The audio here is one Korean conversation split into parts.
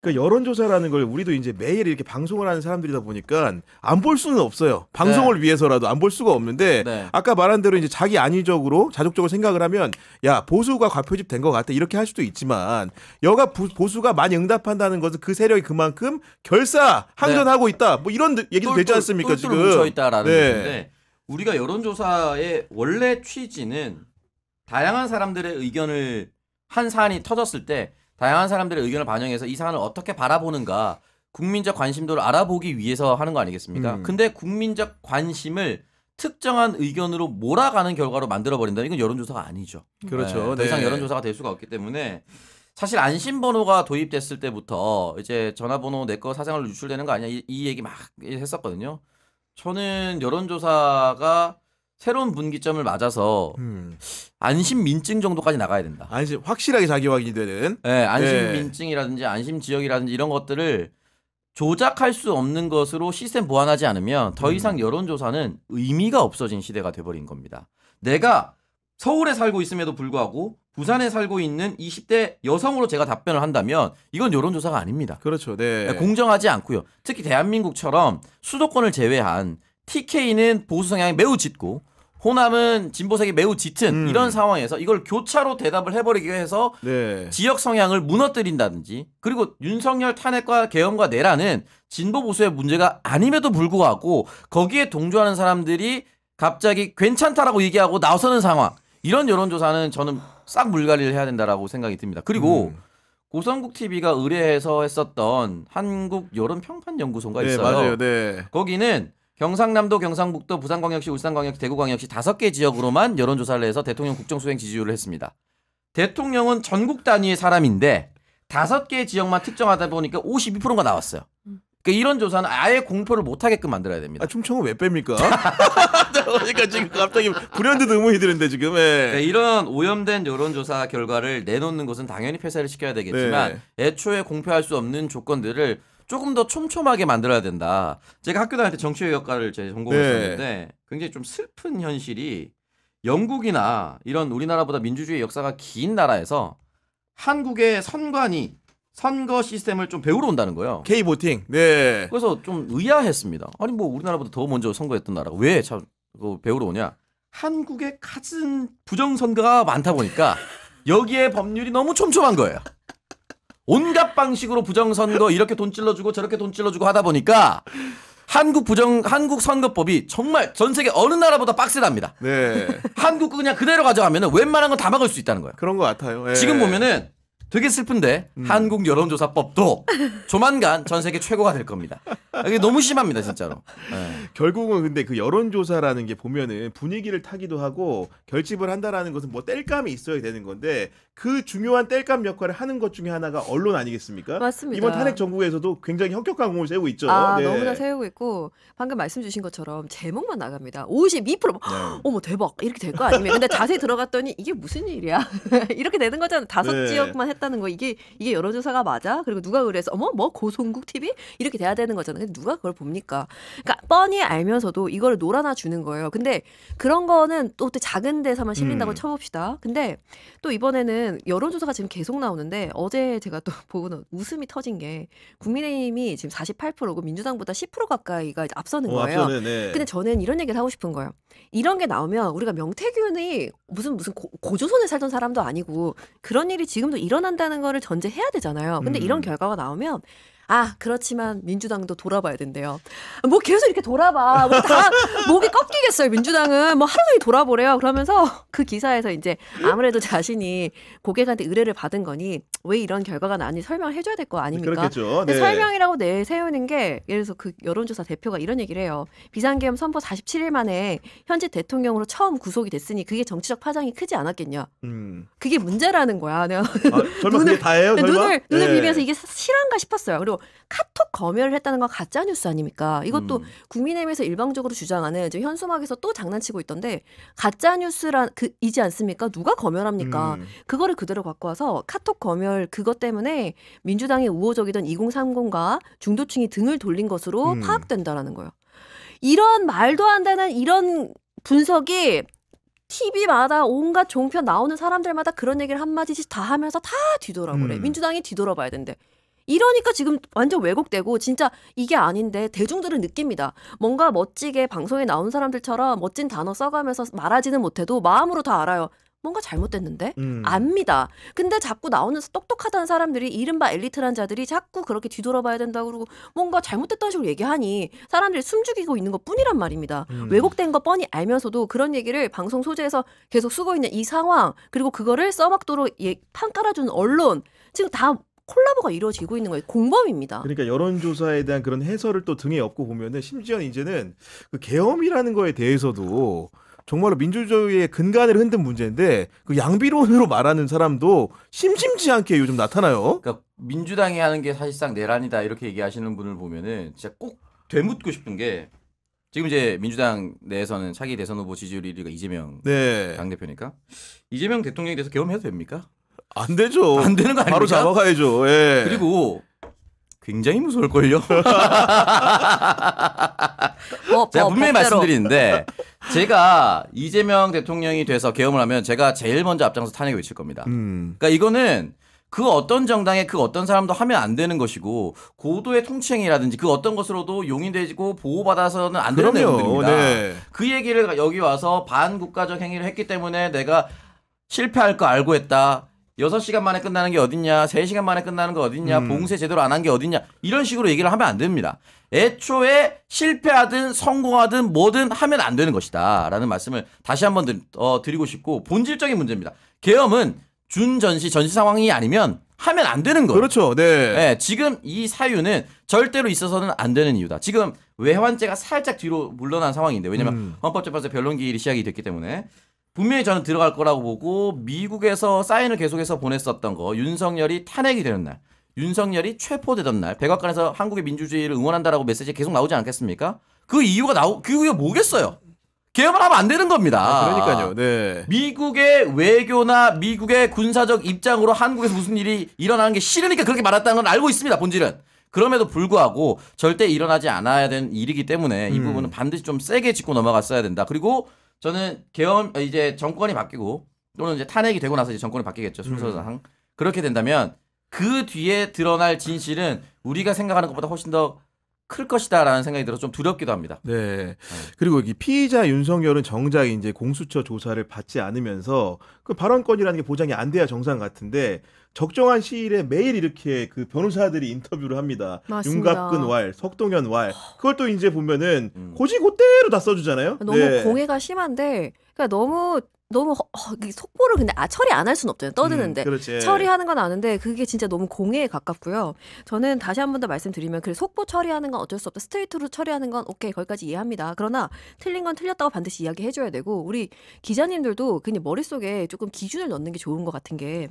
그러니까 여론조사라는 걸 우리도 이제 매일 이렇게 방송을 하는 사람들이다 보니까 안 볼 수는 없어요. 방송을 네. 위해서라도 안 볼 수가 없는데 네. 아까 말한 대로 이제 자기 안위적으로 자족적으로 생각을 하면 야 보수가 과표집 된 것 같다 이렇게 할 수도 있지만 여가 보수가 많이 응답한다는 것은 그 세력이 그만큼 결사항전하고 있다. 뭐 이런 얘기도 되지 않습니까 지금? 뭉쳐 있다라는 네. 것인데 우리가 여론조사의 원래 취지는 다양한 사람들의 의견을 한 사안이 터졌을 때 다양한 사람들의 의견을 반영해서 이 사안을 어떻게 바라보는가 국민적 관심도를 알아보기 위해서 하는 거 아니겠습니까? 근데 국민적 관심을 특정한 의견으로 몰아가는 결과로 만들어버린다. 이건 여론조사가 아니죠. 그렇죠. 더 이상 네. 여론조사가 될 수가 없기 때문에 사실 안심번호가 도입됐을 때부터 이제 전화번호 내 거 사생활로 유출되는 거 아니야 이 얘기 막 했었거든요. 저는 여론조사가 새로운 분기점을 맞아서 안심 민증 정도까지 나가야 된다. 안심 확실하게 자기 확인이 되는. 네, 안심 네. 민증이라든지 안심 지역이라든지 이런 것들을 조작할 수 없는 것으로 시스템 보완하지 않으면 더 이상 여론조사는 의미가 없어진 시대가 돼버린 겁니다. 내가 서울에 살고 있음에도 불구하고 부산에 살고 있는 20대 여성으로 제가 답변을 한다면 이건 여론조사가 아닙니다. 그렇죠. 네. 공정하지 않고요. 특히 대한민국처럼 수도권을 제외한 TK는 보수 성향이 매우 짙고 호남은 진보색이 매우 짙은 이런 상황에서 이걸 교차로 대답을 해버리기 위해서 네. 지역 성향을 무너뜨린다든지 그리고 윤석열 탄핵과 개헌과 내란은 진보 보수의 문제가 아님에도 불구하고 거기에 동조하는 사람들이 갑자기 괜찮다라고 얘기하고 나서는 상황 이런 여론조사는 저는 싹 물갈이를 해야 된다라고 생각이 듭니다. 그리고 고성국 TV가 의뢰해서 했었던 한국 여론평판연구소가 네, 있어요. 맞아요. 네. 거기는 경상남도, 경상북도, 부산광역시, 울산광역시, 대구광역시 5개 지역으로만 여론조사를 해서 대통령 국정수행 지지율을 했습니다. 대통령은 전국 단위의 사람인데 5개 지역만 특정하다 보니까 52%가 나왔어요. 그러니까 이런 조사는 아예 공표를 못하게끔 만들어야 됩니다. 충청은 왜 뺍니까? 그러니까 지금 갑자기 불현듯 의문이 드는데 지금. 그러니까 이런 오염된 여론조사 결과를 내놓는 것은 당연히 폐쇄를 시켜야 되겠지만 애초에 공표할 수 없는 조건들을 조금 더 촘촘하게 만들어야 된다. 제가 학교 다닐 때 정치외교학과를 제 전공을 했었는데 굉장히 좀 슬픈 현실이 영국이나 이런 우리나라보다 민주주의 역사가 긴 나라에서 한국의 선관위 선거 시스템을 좀 배우러 온다는 거예요. K-보팅. 네. 그래서 좀 의아했습니다. 아니 뭐 우리나라보다 더 먼저 선거했던 나라가 왜 참 배우러 오냐? 한국에 갖은 부정선거가 많다 보니까 여기에 법률이 너무 촘촘한 거예요. 온갖 방식으로 부정선거 이렇게 돈 찔러주고 저렇게 돈 찔러주고 하다 보니까 한국 선거법이 정말 전 세계 어느 나라보다 빡세답니다. 네. 한국 그냥 그대로 가져가면 웬만한 건 다 막을 수 있다는 거예요. 그런 것 같아요. 네. 지금 보면은 되게 슬픈데 한국 여론조사법도 조만간 전 세계 최고가 될 겁니다. 이게 너무 심합니다, 진짜로. 네. 결국은 근데 그 여론조사라는 게 보면은 분위기를 타기도 하고 결집을 한다라는 것은 뭐 땔감이 있어야 되는 건데 그 중요한 땔감 역할을 하는 것 중에 하나가 언론 아니겠습니까? 맞습니다. 이번 탄핵 정국에서도 굉장히 현격한 공을 세우고 있죠. 아, 네. 너무나 세우고 있고 방금 말씀 주신 것처럼 제목만 나갑니다. 52%. 네. 어머 대박 이렇게 될 거 아니면 근데 자세히 들어갔더니 이게 무슨 일이야? 이렇게 되는 거잖아. 5지역만 했다는 거 이게 여론조사가 맞아? 그리고 누가 의뢰해서 어머 뭐 고성국 TV 이렇게 돼야 되는 거잖아요. 근데 누가 그걸 봅니까? 그러니까 뻔히 알면서도 이걸 놀아나 주는 거예요. 근데 그런 거는 또 작은 데서만 실린다고 쳐봅시다. 근데 또 이번에는 여론조사가 지금 계속 나오는데 어제 제가 또 보고는 웃음이 터진 게 국민의힘이 지금 48%고 민주당보다 10% 가까이가 이제 앞서는 거예요. 앞서는, 네. 근데 저는 이런 얘기를 하고 싶은 거예요. 이런 게 나오면 우리가 명태균이 무슨 고조선에 살던 사람도 아니고 그런 일이 지금도 일어난다는 거를 전제해야 되잖아요. 근데 이런 결과가 나오면 아 그렇지만 민주당도 돌아봐야 된대요. 뭐 계속 이렇게 돌아봐. 뭐 다 목이 꺾이겠어요. 민주당은 뭐 하루 종일 돌아보래요. 그러면서 그 기사에서 이제 아무래도 자신이 고객한테 의뢰를 받은 거니 왜 이런 결과가 나왔는지 설명을 해줘야 될 거 아닙니까? 그렇겠죠. 근데 네. 설명이라고 내세우는 게 예를 들어서 그 여론조사 대표가 이런 얘기를 해요. 비상계엄 선포 47일 만에 현직 대통령으로 처음 구속이 됐으니 그게 정치적 파장이 크지 않았겠냐. 그게 문제라는 거야. 내가 설마 그게 다예요? 설마? 눈을 비비면서 이게 실화인가 싶었어요. 그리고 카톡 검열을 했다는 건 가짜 뉴스 아닙니까? 이것도 국민의힘에서 일방적으로 주장하는 지금 현수막에서 또 장난치고 있던데 가짜 뉴스란 이지 않습니까? 누가 검열합니까? 그거를 그대로 갖고 와서 카톡 검열 그것 때문에 민주당이 우호적이던 2030과 중도층이 등을 돌린 것으로 파악된다라는 거예요. 이런 말도 안 되는 이런 분석이 TV마다 온갖 종편 나오는 사람들마다 그런 얘기를 한마디씩 다 하면서 다 뒤돌아보래. 민주당이 뒤돌아봐야 된대. 이러니까 지금 완전 왜곡되고 진짜 이게 아닌데 대중들은 느낍니다. 뭔가 멋지게 방송에 나온 사람들처럼 멋진 단어 써가면서 말하지는 못해도 마음으로 다 알아요. 뭔가 잘못됐는데? 압니다. 근데 자꾸 나오는 똑똑하다는 사람들이 이른바 엘리트란 자들이 자꾸 그렇게 뒤돌아봐야 된다고 그러고 뭔가 잘못됐다는 식으로 얘기하니 사람들이 숨죽이고 있는 것 뿐이란 말입니다. 왜곡된 거 뻔히 알면서도 그런 얘기를 방송 소재에서 계속 쓰고 있는 이 상황 그리고 그거를 써먹도록 판 깔아주는 언론 지금 다 콜라보가 이루어지고 있는 거예요. 공범입니다. 그러니까 여론조사에 대한 그런 해설을 또 등에 업고 보면은 심지어 이제는 그 계엄이라는 거에 대해서도 정말로 민주주의의 근간을 흔든 문제인데 그 양비론으로 말하는 사람도 심심치 않게 요즘 나타나요. 그러니까 민주당이 하는 게 사실상 내란이다 이렇게 얘기하시는 분을 보면은 진짜 꼭 되묻고 싶은 게 지금 이제 민주당 내에서는 차기 대선 후보 지지율 1위가 이재명 네. 당대표니까 이재명 대통령에 대해서 계엄해도 됩니까? 안 되죠. 안 되는 거 아닙니까? 바로 잡아가야죠. 예. 그리고 굉장히 무서울걸요. 제가 분명히 말씀드리는데 제가 이재명 대통령이 돼서 계엄을 하면 제가 제일 먼저 앞장서 탄핵 외칠 겁니다. 그러니까 이거는 그 어떤 정당에 그 어떤 사람도 하면 안 되는 것이고 고도의 통치행위라든지 그 어떤 것으로도 용인되고 보호받아서는 안 되는 내용들입니다. 네. 그 얘기를 여기 와서 반국가적 행위를 했기 때문에 내가 실패할 거 알고 했다. 6시간 만에 끝나는 게 어딨냐, 3시간 만에 끝나는 거 어딨냐, 봉쇄 제대로 안 한 게 어딨냐 이런 식으로 얘기를 하면 안 됩니다. 애초에 실패하든 성공하든 뭐든 하면 안 되는 것이다 라는 말씀을 다시 한번 드리고 싶고 본질적인 문제입니다. 계엄은 전시 상황이 아니면 하면 안 되는 거예요. 그렇죠. 네. 네. 지금 이 사유는 절대로 있어서는 안 되는 이유다. 지금 외환죄가 살짝 뒤로 물러난 상황인데 왜냐면 헌법재판소 변론기일이 시작이 됐기 때문에 분명히 저는 들어갈 거라고 보고 미국에서 사인을 계속해서 보냈었던 거 윤석열이 탄핵이 되는 날 윤석열이 체포되던 날 백악관에서 한국의 민주주의를 응원한다라고 메시지 계속 나오지 않겠습니까? 그 이유가 그 이유가 뭐겠어요? 계엄을 하면 안 되는 겁니다. 그러니까요. 네. 미국의 외교나 미국의 군사적 입장으로 한국에서 무슨 일이 일어나는 게 싫으니까 그렇게 말했다는 건 알고 있습니다. 본질은. 그럼에도 불구하고 절대 일어나지 않아야 되는 일이기 때문에 이 부분은 반드시 좀 세게 짚고 넘어갔어야 된다. 그리고 저는 계엄 이제 정권이 바뀌고 또는 이제 탄핵이 되고 나서 이제 정권이 바뀌겠죠. 순서상. 그렇게 된다면 그 뒤에 드러날 진실은 우리가 생각하는 것보다 훨씬 더 클 것이다라는 생각이 들어서 좀 두렵기도 합니다. 네. 그리고 이 피의자 윤석열은 정작 이제 공수처 조사를 받지 않으면서 그 발언권이라는 게 보장이 안 돼야 정상 같은데 적정한 시일에 매일 이렇게 그 변호사들이 인터뷰를 합니다. 맞습니다. 윤갑근 왈, 석동현 왈. 그걸 또 이제 보면은 고지고대로 다 써주잖아요. 너무 네. 공해가 심한데 그러니까 너무 속보를 근데 처리 안 할 수는 없잖아요. 떠드는데 처리하는 건 아는데 그게 진짜 너무 공해에 가깝고요. 저는 다시 한 번 더 말씀드리면 그 속보 처리하는 건 어쩔 수 없다. 스트레이트로 처리하는 건 오케이 거기까지 이해합니다. 그러나 틀린 건 틀렸다고 반드시 이야기해줘야 되고 우리 기자님들도 그냥 머릿속에 조금 기준을 넣는 게 좋은 것 같은 게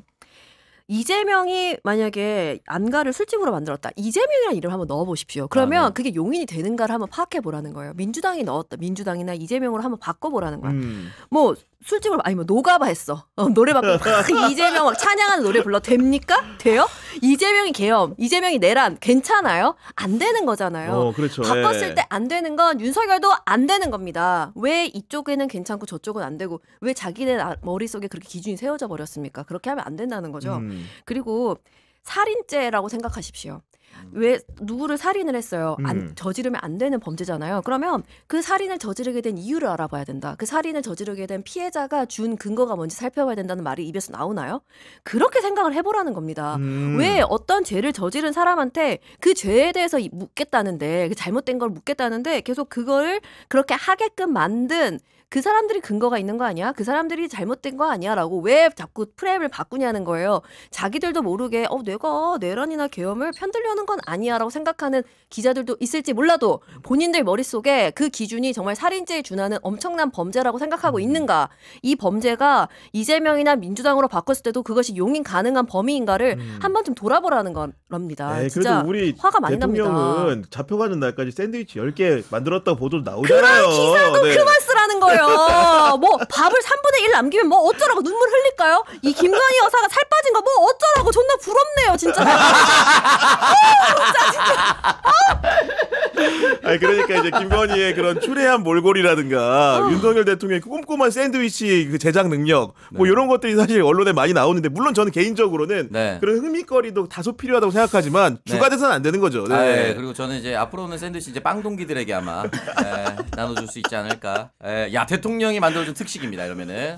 이재명이 만약에 안가를 술집으로 만들었다. 이재명이라는 이름을 한번 넣어보십시오. 그러면 그게 용인이 되는가를 한번 파악해보라는 거예요. 민주당이 넣었다. 민주당이나 이재명으로 한번 바꿔보라는 거야. 뭐 술집을 아니 뭐 노가바 했어. 노래 바꾸고 이재명 막 찬양하는 노래 불러 됩니까? 돼요? 이재명이 계엄, 이재명이 내란 괜찮아요? 안 되는 거잖아요. 그렇죠. 바꿨을 때 안 되는 건 윤석열도 안 되는 겁니다. 왜 이쪽에는 괜찮고 저쪽은 안 되고 왜 자기네 머릿속에 그렇게 기준이 세워져 버렸습니까? 그렇게 하면 안 된다는 거죠. 그리고 살인죄라고 생각하십시오. 왜 누구를 살인을 했어요. 저지르면 안 되는 범죄잖아요. 그러면 그 살인을 저지르게 된 이유를 알아봐야 된다. 그 살인을 저지르게 된 피해자가 준 근거가 뭔지 살펴봐야 된다는 말이 입에서 나오나요? 그렇게 생각을 해보라는 겁니다. 왜 어떤 죄를 저지른 사람한테 그 죄에 대해서 묻겠다는데 그 잘못된 걸 묻겠다는데 계속 그걸 그렇게 하게끔 만든 그 사람들이 근거가 있는 거 아니야? 그 사람들이 잘못된 거 아니야? 라고 왜 자꾸 프레임을 바꾸냐는 거예요. 자기들도 모르게 내가 내란이나 계엄을 편들려는 건 아니야 라고 생각하는 기자들도 있을지 몰라도 본인들 머릿속에 그 기준이 정말 살인죄에 준하는 엄청난 범죄라고 생각하고 있는가? 이 범죄가 이재명이나 민주당으로 바꿨을 때도 그것이 용인 가능한 범위인가를 한 번쯤 돌아보라는 겁니다. 네, 진짜 그래도 우리 화가 많이 납니다. 대통령은 잡혀가는 날까지 샌드위치 10개 만들었다고 보도 나오잖아요. 그런 기사도 그만 쓰라는 거예요. 뭐 밥을 3분의 1 남기면 뭐 어쩌라고 눈물 흘릴까요? 이 김건희 여사가 살 빠진 거 뭐 어쩌라고 존나 부럽네요 진짜. 아니 그러니까 이제 김건희의 그런 추레한 몰골이라든가 윤석열 대통령의 그 꼼꼼한 샌드위치 그 제작 능력 뭐 네. 이런 것들이 사실 언론에 많이 나오는데 물론 저는 개인적으로는 네. 그런 흥미거리도 다소 필요하다고 생각하지만 네. 주가 돼서는 안 되는 거죠. 네. 아, 예. 그리고 저는 이제 앞으로는 샌드위치 이제 빵동기들에게 아마 나눠줄 수 있지 않을까. 야 대통령이 만들어준 특식입니다. 이러면은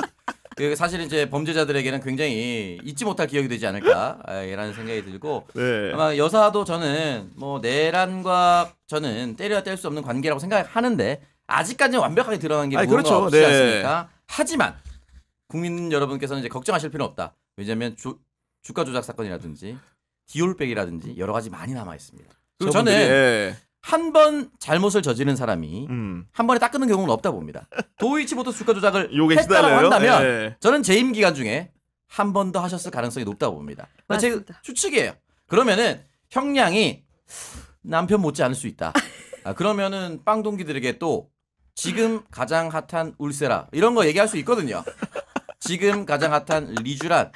그 사실 이제 범죄자들에게는 굉장히 잊지 못할 기억이 되지 않을까라는 생각이 들고 네. 아마 여사도 저는 뭐 내란과 저는 때려야 뗄 수 없는 관계라고 생각하는데 아직까지는 완벽하게 드러난 게 아니, 무언가 그렇죠. 없지 네. 않습니까? 하지만 국민 여러분께서는 이제 걱정하실 필요는 없다. 왜냐하면 주가 조작 사건이라든지 디올백이라든지 여러 가지 많이 남아 있습니다. 그리고 저는 예. 한 번 잘못을 저지른 사람이 한 번에 닦는 경우는 없다 봅니다. 도이치모터 주가 조작을 요게 했다고 시달려요? 한다면 예. 저는 재임 기간 중에 한 번 더 하셨을 가능성이 높다고 봅니다. 제 맞습니다. 추측이에요. 그러면은 형량이 남편 못지 않을 수 있다. 그러면은 빵동기들에게 또 지금 가장 핫한 울세라 이런 거 얘기할 수 있거든요. 지금 가장 핫한 리쥬란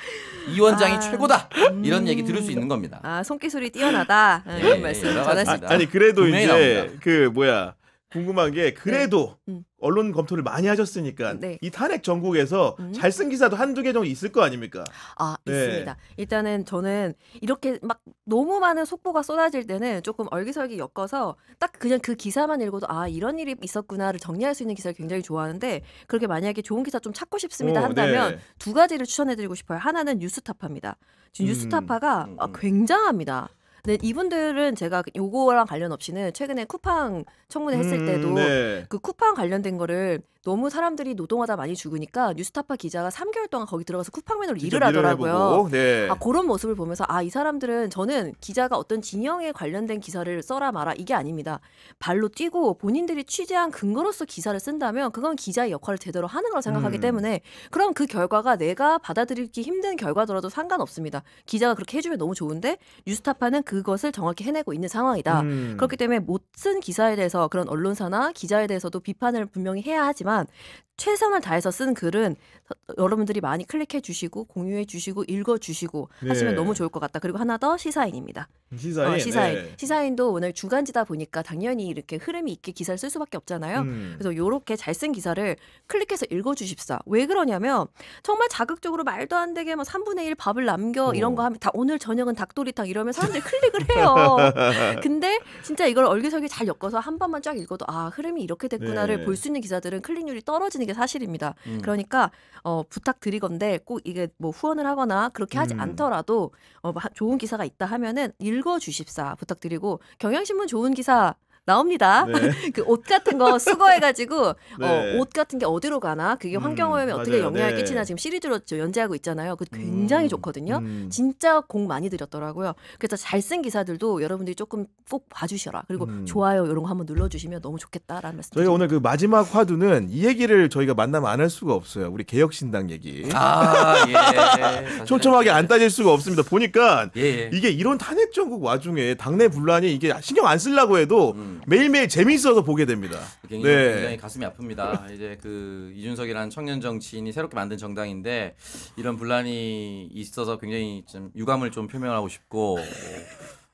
이 원장이 최고다 이런 얘기 들을 수 있는 겁니다. 아 손기술이 뛰어나다 예, 이런 말씀 여러 전할 수 가지입니다. 있다. 아니 그래도 분명히 이제 나옵니다. 그 뭐야 궁금한 게 그래도 네. 언론 검토를 많이 하셨으니까 네. 이 탄핵 전국에서 잘 쓴 기사도 한두 개 정도 있을 거 아닙니까? 아 네. 있습니다. 일단은 저는 이렇게 막 너무 많은 속보가 쏟아질 때는 조금 얼기설기 엮어서 딱 그냥 그 기사만 읽어도 아 이런 일이 있었구나를 정리할 수 있는 기사를 굉장히 좋아하는데 그렇게 만약에 좋은 기사 좀 찾고 싶습니다 한다면 네. 두 가지를 추천해드리고 싶어요. 하나는 뉴스타파입니다. 지금 뉴스타파가 굉장합니다. 네, 이분들은 제가 요거랑 관련 없이는 최근에 쿠팡 청문회 했을 때도 네. 그 쿠팡 관련된 거를 너무 사람들이 노동하다 많이 죽으니까 뉴스타파 기자가 3개월 동안 거기 들어가서 쿠팡맨으로 직접 일을 하더라고요. 해보고, 네. 아, 그런 모습을 보면서 아, 이 사람들은 저는 기자가 어떤 진영에 관련된 기사를 써라 마라 이게 아닙니다. 발로 뛰고 본인들이 취재한 근거로서 기사를 쓴다면 그건 기자의 역할을 제대로 하는 걸 생각하기 때문에 그럼 그 결과가 내가 받아들이기 힘든 결과더라도 상관없습니다. 기자가 그렇게 해주면 너무 좋은데 뉴스타파는 그것을 정확히 해내고 있는 상황이다. 그렇기 때문에 못 쓴 기사에 대해서 그런 언론사나 기자에 대해서도 비판을 분명히 해야 하지만 최선을 다해서 쓴 글은 여러분들이 많이 클릭해 주시고 공유해 주시고 읽어 주시고 네. 하시면 너무 좋을 것 같다. 그리고 하나 더 시사인입니다. 시사인. 시사인. 네. 시사인도 오늘 주간지다 보니까 당연히 이렇게 흐름이 있게 기사를 쓸 수밖에 없잖아요. 그래서 요렇게 잘 쓴 기사를 클릭해서 읽어 주십사. 왜 그러냐면 정말 자극적으로 말도 안 되게 막 3분의 1 밥을 남겨 이런 거 하면 다 오늘 저녁은 닭도리탕 이러면 사람들이 클릭을 해요. 근데 진짜 이걸 얼기설기 잘 엮어서 한 번만 쫙 읽어도 아 흐름이 이렇게 됐구나를 네. 볼 수 있는 기사들은 클릭률이 떨어지는 게 사실입니다. 그러니까 부탁드리건데 꼭 이게 뭐 후원을 하거나 그렇게 하지 않더라도 좋은 기사가 있다 하면은 읽어주십사 부탁드리고 경향신문 좋은 기사 나옵니다. 네. 그 옷 같은 거 수거해가지고 네. 옷 같은 게 어디로 가나 그게 환경오염에 어떻게 맞아요. 영향을 네. 끼치나 지금 시리즈로 저 연재하고 있잖아요. 그 굉장히 좋거든요. 진짜 공 많이 들였더라고요. 그래서 잘 쓴 기사들도 여러분들이 조금 꼭 봐주셔라. 그리고 좋아요 이런 거 한번 눌러주시면 너무 좋겠다라는 말씀. 저희가 오늘 그 마지막 화두는 이 얘기를 저희가 만나면 안 할 수가 없어요. 우리 개혁신당 얘기. 예. 촘촘하게 안 따질 수가 없습니다. 보니까 예. 이게 이런 탄핵 전국 와중에 당내 분란이 이게 신경 안 쓰려고 해도 매일매일 재미있어서 보게 됩니다. 굉장히 가슴이 아픕니다. 이제 그 이준석이라는 청년 정치인이 새롭게 만든 정당인데 이런 분란이 있어서 굉장히 좀 유감을 좀 표명하고 싶고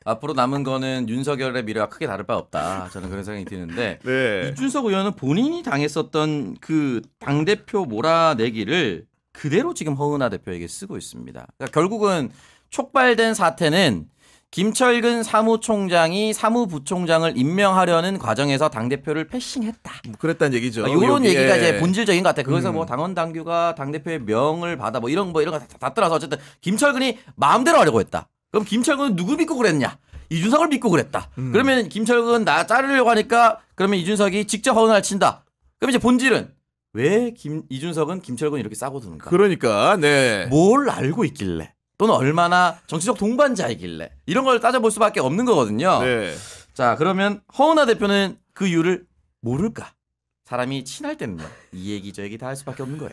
앞으로 남은 거는 윤석열의 미래와 크게 다를 바 없다. 저는 그런 생각이 드는데 네. 이준석 의원은 본인이 당했었던 그 당대표 몰아내기를 그대로 지금 허은하 대표에게 쓰고 있습니다. 그러니까 결국은 촉발된 사태는 김철근 사무총장이 사무부총장을 임명하려는 과정에서 당대표를 패싱했다. 그랬다는 얘기죠. 이런 여기에. 얘기가 이제 본질적인 것 같아요. 거기서 뭐 당원 당규가 당대표의 명을 받아 뭐 이런 거 다 떠나서 어쨌든 김철근이 마음대로 하려고 했다. 그럼 김철근은 누구 믿고 그랬냐? 이준석을 믿고 그랬다. 그러면 김철근 나 자르려고 하니까 그러면 이준석이 직접 허은을 친다. 그럼 이제 본질은 왜 이준석은 김철근 이렇게 싸고 드는가? 그러니까 네. 뭘 알고 있길래 또는 얼마나 정치적 동반자이길래 이런 걸 따져볼 수밖에 없는 거거든요. 네. 자 그러면 허은하 대표는 그 이유를 모를까? 사람이 친할 때는요. 이 얘기 저 얘기 다 할 수밖에 없는 거예요.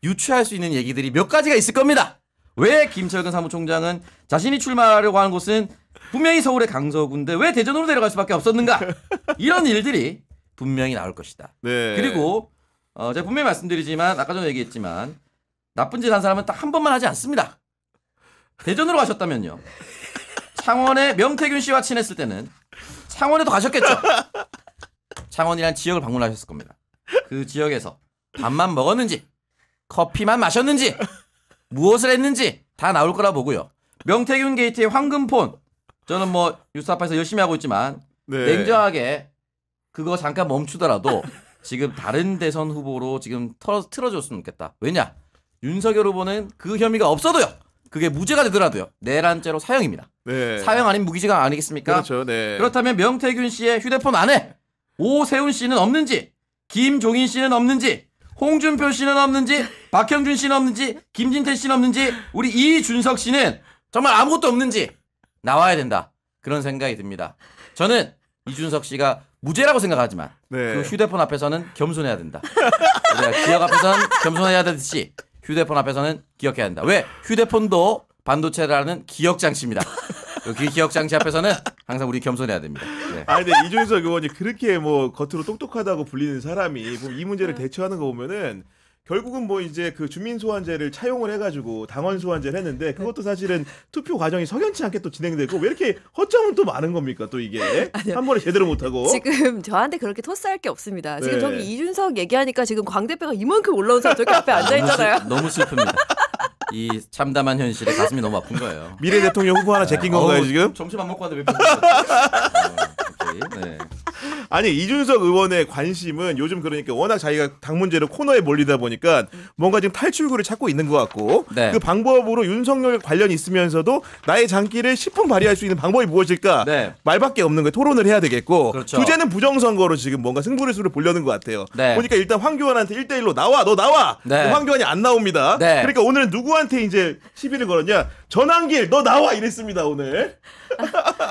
유추할 수 있는 얘기들이 몇 가지가 있을 겁니다. 왜 김철근 사무총장은 자신이 출마하려고 하는 곳은 분명히 서울의 강서구인데 왜 대전으로 내려갈 수밖에 없었는가? 이런 일들이 분명히 나올 것이다. 네. 그리고 제가 분명히 말씀드리지만 아까 전에 얘기했지만 나쁜 짓 한 사람은 딱 한 번만 하지 않습니다. 대전으로 가셨다면요. 창원의 명태균 씨와 친했을 때는 창원에도 가셨겠죠. 창원이라는 지역을 방문하셨을 겁니다. 그 지역에서 밥만 먹었는지 커피만 마셨는지 무엇을 했는지 다 나올 거라 보고요. 명태균 게이트의 황금폰 저는 뭐 뉴스타파에서 열심히 하고 있지만 네. 냉정하게 그거 잠깐 멈추더라도 지금 다른 대선 후보로 지금 틀어줬으면 좋겠다. 왜냐? 윤석열 후보는 그 혐의가 없어도요. 그게 무죄가 되더라도요. 내란죄로 사형입니다. 네. 사형 아닌 무기징역 아니겠습니까? 그렇죠. 네. 그렇다면 명태균 씨의 휴대폰 안에 오세훈 씨는 없는지, 김종인 씨는 없는지, 홍준표 씨는 없는지, 박형준 씨는 없는지, 김진태 씨는 없는지, 우리 이준석 씨는 정말 아무것도 없는지 나와야 된다. 그런 생각이 듭니다. 저는 이준석 씨가 무죄라고 생각하지만 네. 그 휴대폰 앞에서는 겸손해야 된다. 우리가 기억 앞에서는 겸손해야 되듯이 휴대폰 앞에서는 기억해야 한다. 왜? 휴대폰도 반도체라는 기억 장치입니다. 그 기억 장치 앞에서는 항상 우리 겸손해야 됩니다. 네. 아니 근데 이준석 의원이 그렇게 뭐 겉으로 똑똑하다고 불리는 사람이 이 문제를 대처하는 거 보면은 결국은 뭐 이제 그 주민 소환제를 차용을 해가지고 당원 소환제를 했는데 그것도 사실은 투표 과정이 석연치 않게 또 진행되고 왜 이렇게 허점은 또 많은 겁니까 또 이게 한 번에 제대로 못하고 지금 저한테 그렇게 토스할 게 없습니다. 지금 네. 저기 이준석 얘기하니까 지금 광 대표가 이만큼 올라온 사람 저기 앞에 앉아 있잖아요. 너무 슬픕니다. 이 참담한 현실에 가슴이 너무 아픈 거예요. 미래 대통령 후보 하나 제낀 건가요 어우, 지금? 점심 안 먹고 왔는데 왜 네. 아니 이준석 의원의 관심은 요즘 그러니까 워낙 자기가 당 문제로 코너에 몰리다 보니까 뭔가 지금 탈출구를 찾고 있는 것 같고 네. 그 방법으로 윤석열 관련이 있으면서도 나의 장기를 10분 발휘할 수 있는 방법이 무엇일까 네. 말밖에 없는 거예요. 토론을 해야 되겠고 그렇죠. 주제는 부정선거로 지금 뭔가 승부를 보려는 것 같아요. 네. 보니까 일단 황교안한테 1대1로 나와 너 나와 네. 황교안이 안 나옵니다. 네. 그러니까 오늘은 누구한테 이제 시비를 걸었냐 전환길 너 나와 이랬습니다 오늘.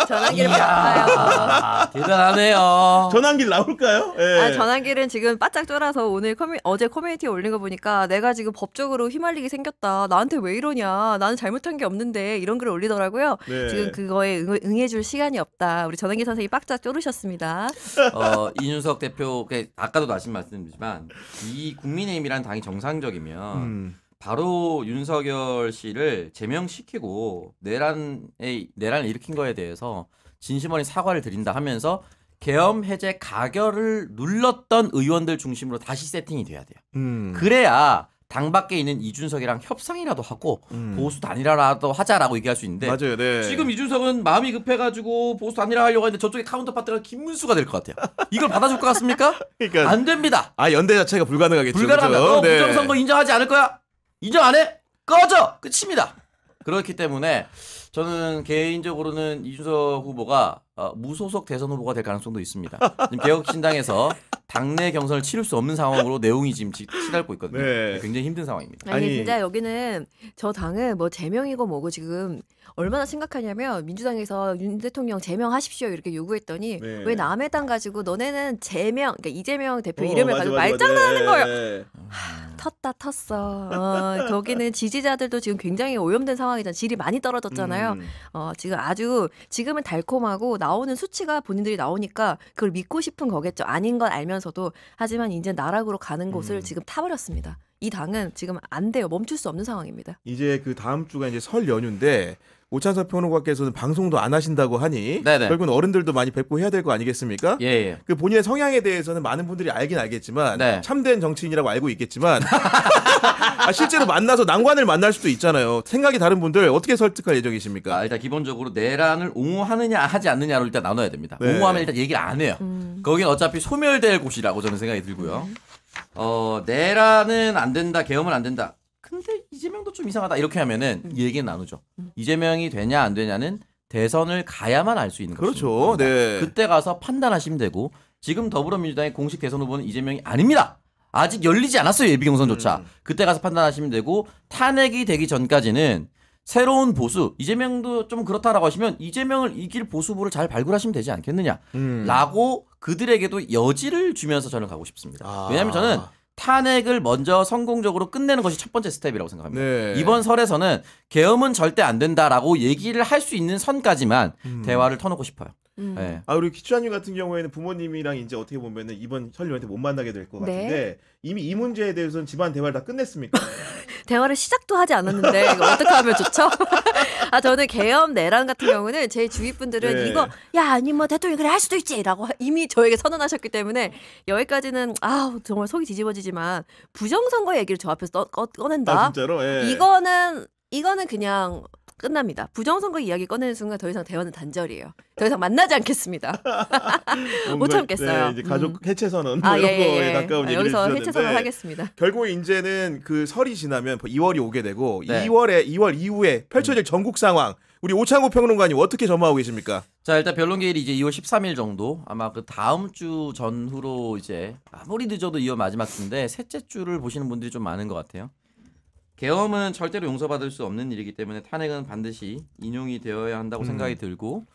전환기를 바꿔요. 아, 대단하네요. 전환길 나올까요? 예. 아, 전환기는 지금 바짝 쫄아서 오늘 어제 커뮤니티에 올린 거 보니까 내가 지금 법적으로 휘말리게 생겼다. 나한테 왜 이러냐. 나는 잘못한 게 없는데 이런 글을 올리더라고요. 네. 지금 그거에 응해줄 시간이 없다. 우리 전환기 선생님이 빡짝 쫄으셨습니다. 이준석 대표 아까도 다시 말씀드리지만 이 국민의힘이라는 당이 정상적이면 바로 윤석열 씨를 제명시키고 내란을 일으킨 거에 대해서 진심 어린 사과를 드린다 하면서 계엄 해제 가결을 눌렀던 의원들 중심으로 다시 세팅이 돼야 돼요. 그래야 당 밖에 있는 이준석이랑 협상이라도 하고 보수 단일화라도 하자라고 얘기할 수 있는데 맞아요. 네. 지금 이준석은 마음이 급해가지고 보수 단일화 하려고 했는데 저쪽에 카운터파트가 김문수가 될 것 같아요. 이걸 받아줄 것 같습니까? 그러니까 안 됩니다. 연대 자체가 불가능하겠죠. 불가능하다. 그렇죠? 너 부정선거 인정하지 않을 거야? 인정 안 해? 꺼져! 끝입니다. 그렇기 때문에 저는 개인적으로는 이준석 후보가 무소속 대선 후보가 될 가능성도 있습니다. 지금 개혁신당에서 당내 경선을 치를 수 없는 상황으로 내용이 지금 치달고 있거든요. 네. 굉장히 힘든 상황입니다. 아니, 아니. 진짜 여기는 저 당은 뭐 제명이고 뭐고 지금 얼마나 심각하냐면 민주당에서 윤 대통령 제명하십시오 이렇게 요구했더니 네. 왜 남의 당 가지고 너네는 제명 그러니까 이재명 대표 어, 이름을 맞아, 가지고 맞아, 말장난하는 맞아. 거예요. 네. 텄다 텄어. 거기는 지지자들도 지금 굉장히 오염된 상황이잖아요. 질이 많이 떨어졌잖아요. 지금 지금은 달콤하고 나오는 수치가 본인들이 나오니까 그걸 믿고 싶은 거겠죠. 아닌 건 알면서도 하지만 이제 나락으로 가는 곳을 지금 타버렸습니다. 이 당은 지금 안 돼요. 멈출 수 없는 상황입니다. 이제 그 다음 주가 이제 설 연휴인데 오찬석 평론가께서는 방송도 안 하신다고 하니 네네. 결국은 어른들도 많이 뵙고 해야 될 거 아니겠습니까? 예. 그 본인의 성향에 대해서는 많은 분들이 알긴 알겠지만 네. 참된 정치인이라고 알고 있겠지만 실제로 만나서 난관을 만날 수도 있잖아요. 생각이 다른 분들 어떻게 설득할 예정이십니까? 일단 기본적으로 내란을 옹호하느냐 하지 않느냐로 일단 나눠야 됩니다. 네. 옹호하면 일단 얘기를 안 해요. 거긴 어차피 소멸될 곳이라고 저는 생각이 들고요. 내란은 안 된다, 계엄은 안 된다. 근데 이재명도 좀 이상하다 이렇게 하면은 이 얘기는 나누죠. 이재명이 되냐 안 되냐는 대선을 가야만 알 수 있는 그렇죠. 것입니다. 네. 그때 가서 판단하시면 되고 지금 더불어민주당의 공식 대선 후보는 이재명이 아닙니다. 아직 열리지 않았어요. 예비경선조차. 그때 가서 판단하시면 되고 탄핵이 되기 전까지는 새로운 보수 이재명도 좀 그렇다라고 하시면 이재명을 이길 보수 후보를 잘 발굴하시면 되지 않겠느냐라고 그들에게도 여지를 주면서 저는 가고 싶습니다. 왜냐하면 저는 탄핵을 먼저 성공적으로 끝내는 것이 첫 번째 스텝이라고 생각합니다. 네. 이번 설에서는 계엄은 절대 안 된다라고 얘기를 할 수 있는 선까지만 대화를 터놓고 싶어요. 네. 우리 기추아님 같은 경우에는 부모님이랑 이제 어떻게 보면은 이번 설 연휴 때 못 만나게 될 것 네. 같은데 이미 이 문제에 대해서는 집안 대화를 다 끝냈습니까? 대화를 시작도 하지 않았는데 이거 어떻게 하면 좋죠? 저는 계엄 내란 같은 경우는 제 주위 분들은 네. 이거 야 아니 뭐 대통령이 그래 할 수도 있지라고 이미 저에게 선언하셨기 때문에 여기까지는 정말 속이 뒤집어지지만 부정선거 얘기를 저 앞에서 꺼낸다. 진짜로? 예. 이거는 그냥 끝납니다. 부정선거 이야기 꺼내는 순간 더 이상 대화는 단절이에요. 더 이상 만나지 않겠습니다. 못 참겠어요. 네, 이제 가족 해체 선언 아, 이런 예. 거에 가까운 얘기를 여기서 해주셨는데 해체 선언을 하겠습니다. 결국 이제는 그 설이 지나면 2월이 오게 되고 네. 2월 이후에 펼쳐질 전국 상황 우리 오창호 평론가님 어떻게 전망하고 계십니까? 자, 일단 변론 기일이 이제 2월 13일 정도 아마 그 다음 주 전후로 이제 아무리 늦어도 2월 마지막 주인데 셋째 주를 보시는 분들이 좀 많은 것 같아요. 계엄은 절대로 용서받을 수 없는 일이기 때문에 탄핵은 반드시 인용이 되어야 한다고 생각이 들고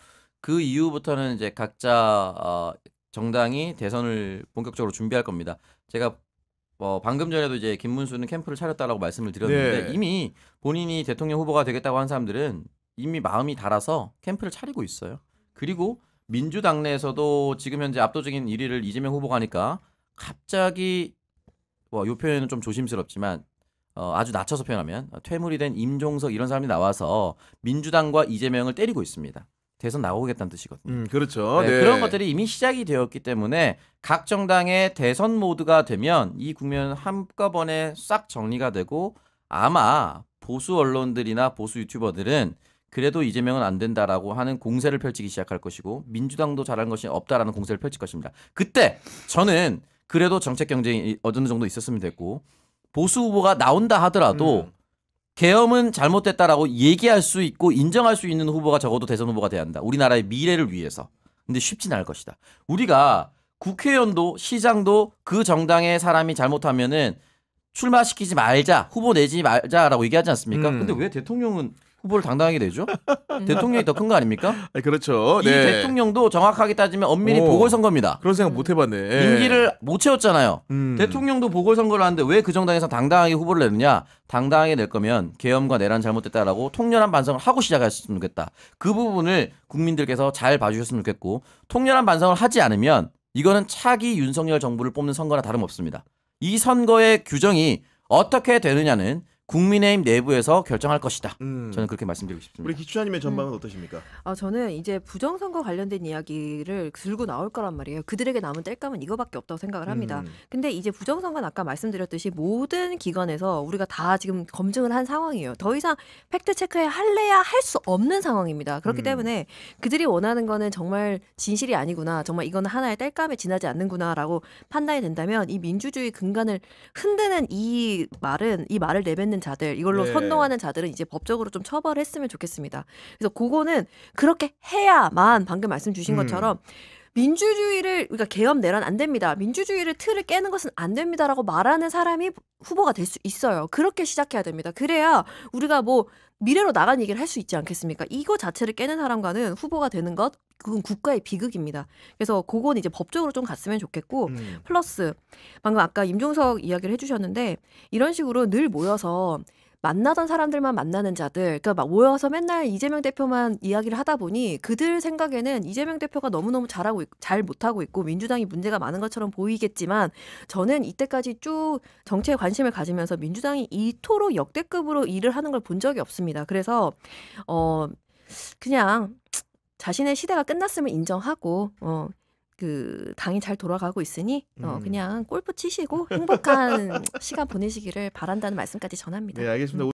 그 이후부터는 이제 각자 정당이 대선을 본격적으로 준비할 겁니다. 제가 방금 전에도 이제 김문수는 캠프를 차렸다라고 말씀을 드렸는데 네. 이미 본인이 대통령 후보가 되겠다고 한 사람들은 이미 마음이 달아서 캠프를 차리고 있어요. 그리고 민주당 내에서도 지금 현재 압도적인 1위를 이재명 후보가 하니까 갑자기 이 표현은 좀 조심스럽지만 아주 낮춰서 표현하면 퇴물이 된 임종석 이런 사람이 나와서 민주당과 이재명을 때리고 있습니다. 대선 나오겠다는 뜻이거든요. 그렇죠. 네, 네. 그런 것들이 이미 시작이 되었기 때문에 각 정당의 대선 모드가 되면 이 국면은 한꺼번에 싹 정리가 되고 아마 보수 언론들이나 보수 유튜버들은 그래도 이재명은 안 된다라고 하는 공세를 펼치기 시작할 것이고 민주당도 잘한 것이 없다라는 공세를 펼칠 것입니다. 그때 저는 그래도 정책 경쟁이 어느 정도 있었으면 됐고 보수 후보가 나온다 하더라도 계엄은 잘못됐다라고 얘기할 수 있고 인정할 수 있는 후보가 적어도 대선 후보가 돼야 한다. 우리나라의 미래를 위해서. 근데 쉽진 않을 것이다. 우리가 국회의원도 시장도 그 정당의 사람이 잘못하면은 출마시키지 말자, 후보 내지 말자라고 얘기하지 않습니까? 근데 왜 대통령은 후보를 당당하게 내죠? 대통령이 더 큰 거 아닙니까? 그렇죠. 이 네. 대통령도 정확하게 따지면 엄밀히 보궐선거입니다. 그런 생각 못 해봤네. 임기를 못 채웠잖아요. 대통령도 보궐선거를 하는데 왜 그 정당에서 당당하게 후보를 내느냐? 당당하게 낼 거면 계엄과 내란 잘못됐다라고 통렬한 반성을 하고 시작했으면 좋겠다. 그 부분을 국민들께서 잘 봐주셨으면 좋겠고 통렬한 반성을 하지 않으면 이거는 차기 윤석열 정부를 뽑는 선거나 다름없습니다. 이 선거의 규정이 어떻게 되느냐는 국민의힘 내부에서 결정할 것이다. 저는 그렇게 말씀드리고 싶습니다. 우리 기추자님의 전망은 어떠십니까? 저는 이제 부정선거 관련된 이야기를 들고 나올 거란 말이에요. 그들에게 남은 땔감은 이거밖에 없다고 생각을 합니다. 근데 이제 부정선거는 아까 말씀드렸듯이 모든 기관에서 우리가 다 지금 검증을 한 상황이에요. 더 이상 팩트체크에 할래야 할 수 없는 상황입니다. 그렇기 때문에 그들이 원하는 거는 정말 진실이 아니구나. 정말 이거는 하나의 땔감에 지나지 않는구나라고 판단이 된다면 이 민주주의 근간을 흔드는 이 말을 내뱉는 자들, 이걸로 네. 선동하는 자들은 이제 법적으로 좀 처벌했으면 좋겠습니다. 그래서 그거는 그렇게 해야만 방금 말씀 주신 것처럼 민주주의를 그러니까 계엄 내란 안 됩니다. 민주주의를 틀을 깨는 것은 안 됩니다라고 말하는 사람이 후보가 될 수 있어요. 그렇게 시작해야 됩니다. 그래야 우리가 뭐 미래로 나간 얘기를 할 수 있지 않겠습니까? 이거 자체를 깨는 사람과는 후보가 되는 것 그건 국가의 비극입니다. 그래서 그건 이제 법적으로 좀 갔으면 좋겠고 플러스 방금 아까 임종석 이야기를 해주셨는데 이런 식으로 늘 모여서 만나던 사람들만 만나는 자들, 그러니까 막 모여서 맨날 이재명 대표만 이야기를 하다 보니 그들 생각에는 이재명 대표가 너무너무 잘 못하고 있고 민주당이 문제가 많은 것처럼 보이겠지만 저는 이때까지 쭉 정치에 관심을 가지면서 민주당이 이토록 역대급으로 일을 하는 걸 본 적이 없습니다. 그래서 그냥 자신의 시대가 끝났음을 인정하고 그 당이 잘 돌아가고 있으니 그냥 골프 치시고 행복한 시간 보내시기를 바란다는 말씀까지 전합니다. 네, 알겠습니다.